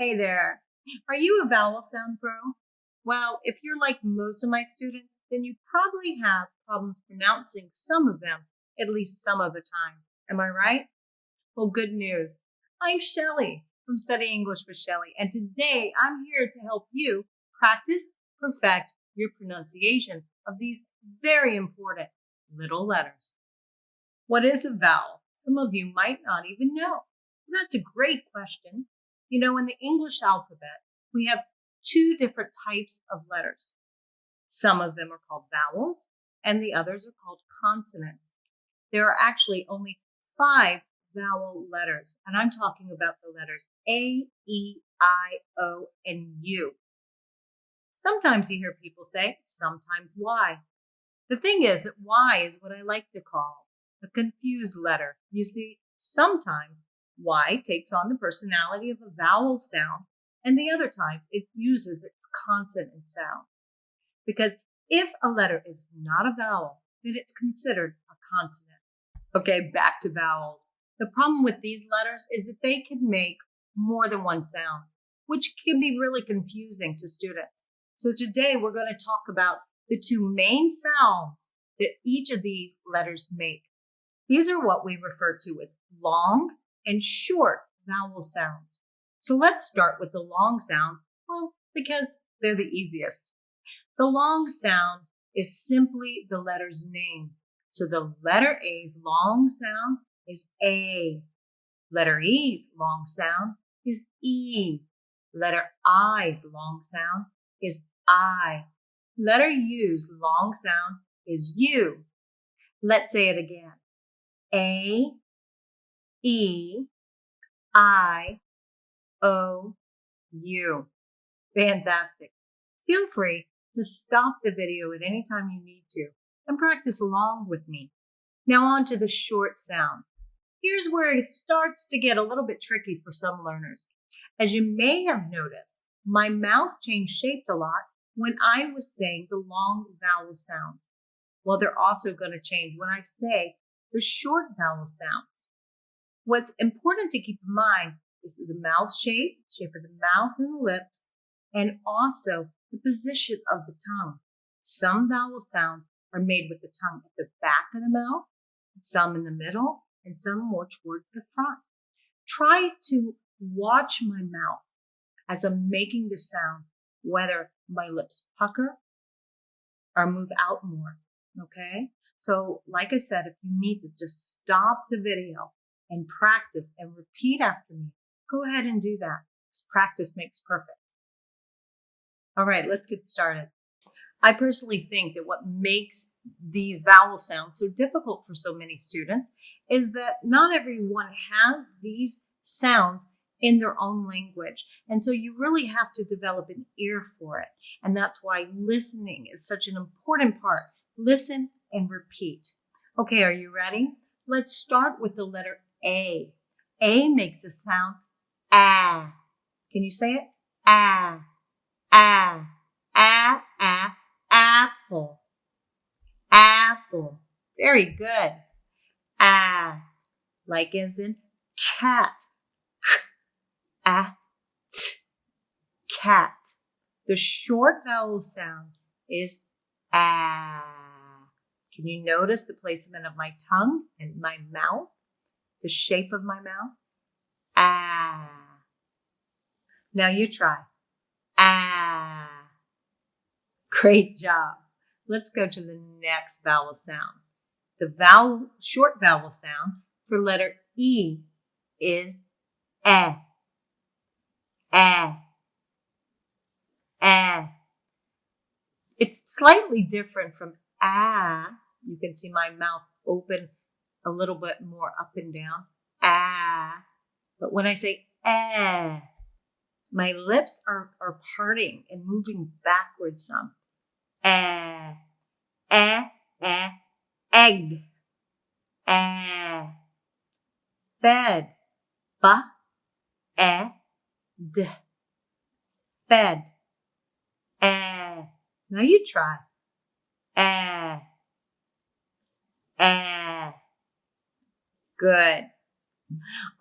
Hey there. Are you a vowel sound pro? Well, if you're like most of my students, then you probably have problems pronouncing some of them, at least some of the time. Am I right? Well, good news. I'm Shellee from Study English with Shellee, and today I'm here to help you practice, perfect your pronunciation of these very important little letters. What is a vowel? Some of you might not even know. That's a great question. You know, in the English alphabet, we have two different types of letters. Some of them are called vowels, and the others are called consonants. There are actually only 5 vowel letters, and I'm talking about the letters A, E, I, O, and U. Sometimes you hear people say, sometimes Y. The thing is that Y is what I like to call a confused letter. You see, sometimes Y takes on the personality of a vowel sound, and the other times it uses its consonant sound. Because if a letter is not a vowel, then it's considered a consonant. Okay, back to vowels. The problem with these letters is that they can make more than one sound, which can be really confusing to students. So today we're going to talk about the 2 main sounds that each of these letters make. These are what we refer to as long and short vowel sounds. So let's start with the long sound, well, because they're the easiest. The long sound is simply the letter's name. So the letter A's long sound is A. Letter E's long sound is E. Letter I's long sound is I. Letter U's long sound is U. Let's say it again. A, E, I, O, U. Fantastic. Feel free to stop the video at any time you need to and practice along with me. Now on to the short sound. Here's where it starts to get a little bit tricky for some learners. As you may have noticed, my mouth changed shape a lot when I was saying the long vowel sounds. Well, they're also going to change when I say the short vowel sounds. What's important to keep in mind is the mouth shape of the mouth and the lips, and also the position of the tongue. Some vowel sounds are made with the tongue at the back of the mouth, some in the middle, and some more towards the front. Try to watch my mouth as I'm making the sounds, whether my lips pucker or move out more, okay? So like I said, if you need to just stop the video and practice and repeat after me, go ahead and do that, because practice makes perfect. All right, let's get started. I personally think that what makes these vowel sounds so difficult for so many students is that not everyone has these sounds in their own language. And so you really have to develop an ear for it. And that's why listening is such an important part. Listen and repeat. Okay, are you ready? Let's start with the letter A. A makes the sound ah. Can you say it? Ah, ah, ah, ah, apple, apple. Very good. Ah, like as in cat. Ah, t, cat. The short vowel sound is ah. Can you notice the placement of my tongue and my mouth? The shape of my mouth? Ah. Now you try. Ah. Great job. Let's go to the next vowel sound. The short vowel sound for letter E is eh. Eh. Eh. It's slightly different from ah. You can see my mouth open a little bit more up and down. Ah. But when I say eh, my lips are parting and moving backwards some. Eh, eh, eh, egg. Eh. Bed. Ba, eh, d. Bed. Eh. Now you try. Eh. Eh. Good.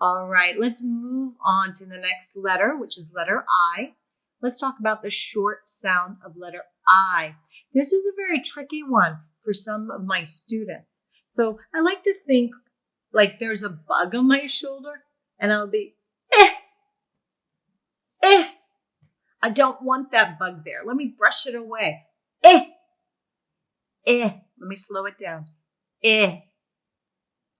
All right, let's move on to the next letter, which is letter I. Let's talk about the short sound of letter I. This is a very tricky one for some of my students. So I like to think like there's a bug on my shoulder and I'll be, eh, eh. I don't want that bug there. Let me brush it away. Eh, eh. Let me slow it down. Eh,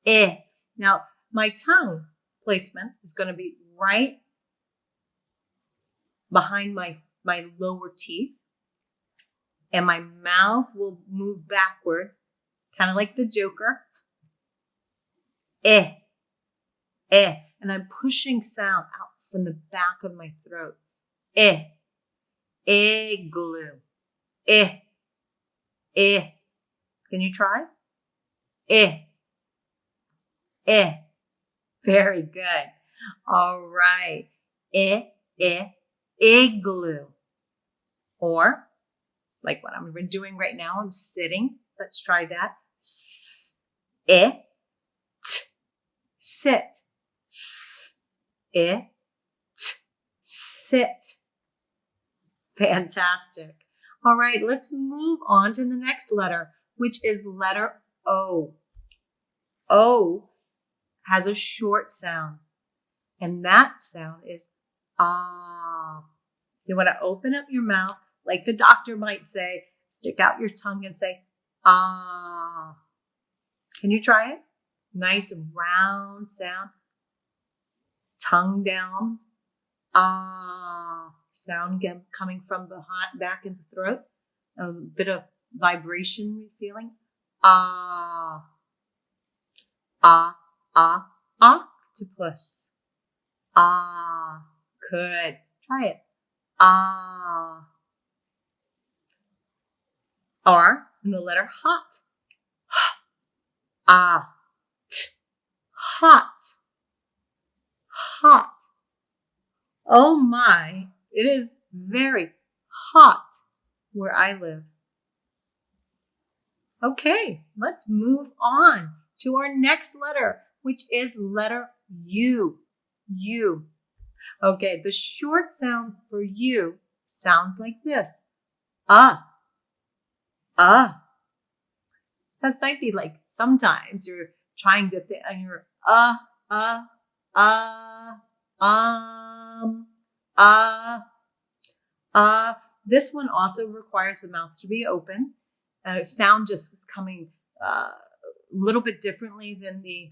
eh. Now, my tongue placement is going to be right behind my lower teeth. And my mouth will move backwards, kind of like the Joker. Eh, eh. And I'm pushing sound out from the back of my throat. Eh, IGLOO. Eh, eh. Can you try? Eh, eh. Very good. All right. IGLOO. Or, like what I'm doing right now, I'm sitting. Let's try that. Sit. Sit. Fantastic. All right, let's move on to the next letter, which is letter O. O has a short sound, and that sound is ah. You want to open up your mouth, like the doctor might say, stick out your tongue and say ah. Can you try it? Nice round sound. Tongue down. Ah. Sound coming from behind, back in the throat. A bit of vibration feeling. Ah. Ah. Ah. Octopus. Ah. Good. Try it. Ah. Or in the letter hot. Ah. Hot. Hot. Oh my, it is very hot where I live. Okay, let's move on to our next letter, which is letter U. U. Okay, the short sound for U sounds like this. Ah. That might be like sometimes you're trying to think and you're This one also requires the mouth to be open. Sound just is coming a little bit differently than the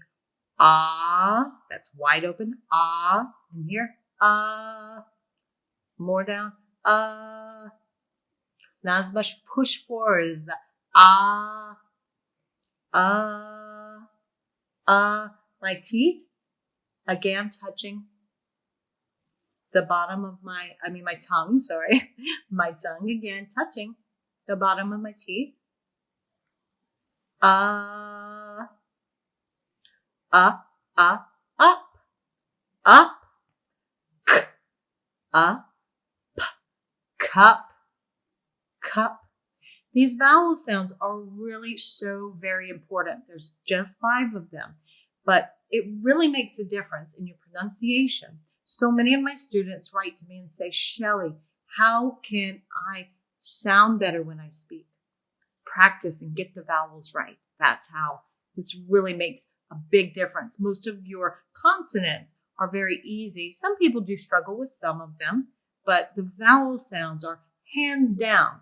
ah. That's wide open. Ah. And here, more down. Not as much push forward as the my teeth, again, touching the bottom of my tongue, sorry. My tongue again, touching the bottom of my teeth. Up. Cup. These vowel sounds are really so very important. There's just 5 of them, but it really makes a difference in your pronunciation. So many of my students write to me and say, Shellee, how can I sound better when I speak? Practice and get the vowels right. That's how. This really makes a big difference. Most of your consonants are very easy. Some people do struggle with some of them, but the vowel sounds are hands down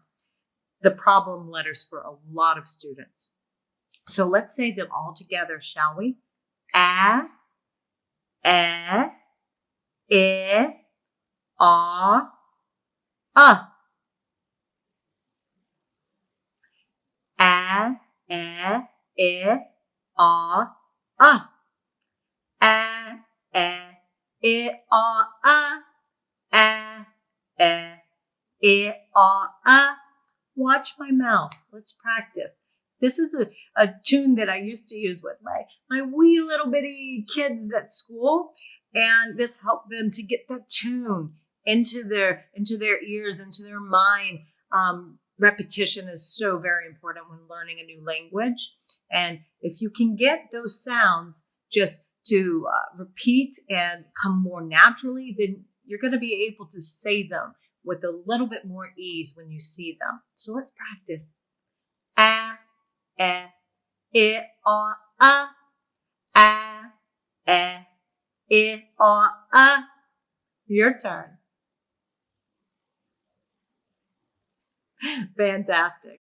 the problem letters for a lot of students. So let's say them all together, shall we? A, I, A, I, A, I, A, Watch my mouth. Let's practice. This is a tune that I used to use with my wee little bitty kids at school. And this helped them to get that tune into their ears, into their mind. Repetition is so very important when learning a new language. And if you can get those sounds just to repeat and come more naturally, then you're going to be able to say them with a little bit more ease when you see them. So let's practice. A, e, I, o, a, e, I, o. Your turn. Fantastic.